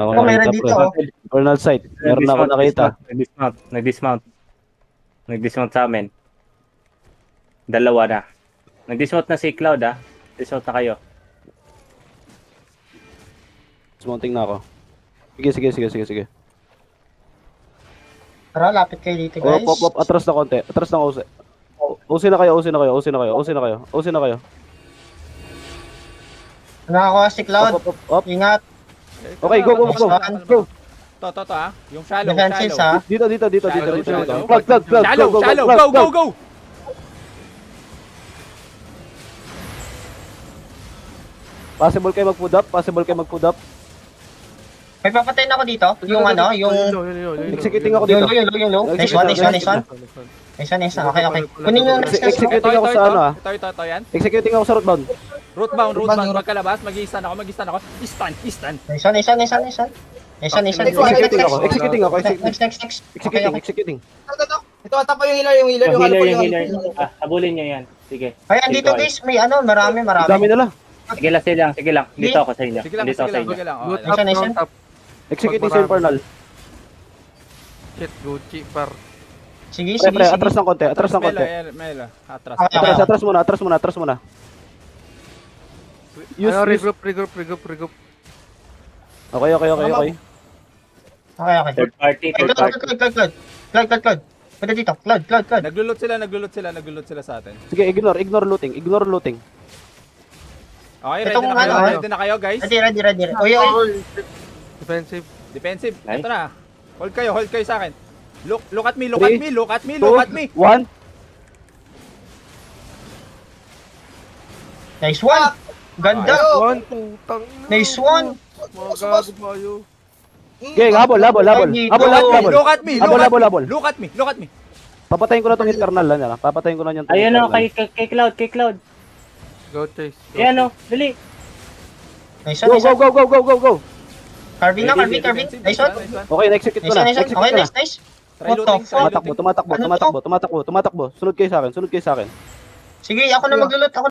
Ako Oh, meron nakita, dito, pre. oh. Colonel site. Meron na ako nakita. Nag-dismount sa amin. Dalawa na. Nag-dismount na si Cloud Dismount na kayo. Smounting na ako. Sige. Tara, lapit kayo dito, Oh, guys. pop, atras na konti. Atras na OC. OC na kayo. Nakakuha si Cloud. Op. Ingat. Okay, go. To Yung shallow, Defensive, shallow. ha? Dito. Shallow. Cloud. Shallow, go! Possible kayo mag-food up. May papatayin ako dito. Yung ano, yung... Executing ako Yung dito. low. Nice one. Okay. Kunin yung next. Executing ako sa ano, Ito yan. Executing ako sa rootbound. Rootbound. Magkalabas, mag-i-stun ako. Stun. Nice one. Executing ako. Next. Okay. Executing. Ito, tapa yung healer. Yung healer. Habulin nyo yan. Sige. Kaya dito, guys, may ano, marami. Dami nila. Sige lang. Dito ako sa inyo. Sige lang. Oh, Nice one. Executing sa Infernal. Shit, Gucci par. Sige. Pre, atras ng konti. Melo. Atras. Okay. Atras muna. Use. Regroup. Okay. Okay. Third party. Cloud. Pwede dito. Cloud. Naglulot sila sa atin. Sige, ignore looting. Okay, Itong ano, ready na kayo, guys. Ready. Oy. Defensive. Nice. Ito na. Hold kayo sa akin. Look at me. 1. Nice one. Ganda. Nice one. Mga gago tayo. Okay, habol. Look at me. Habol. Look at me. Papatayin ko na tong Infernal na. Papatayin ko na yan. Ayun kay Cloud. Go chase. Ayan dali. Nice Go. one. Carving. Nice one. Okay, na-execute ko na. Okay, nice. Try What the looting. fuck? Tumatakbo. Sunod kayo sa akin. Sige, ako na maglulot.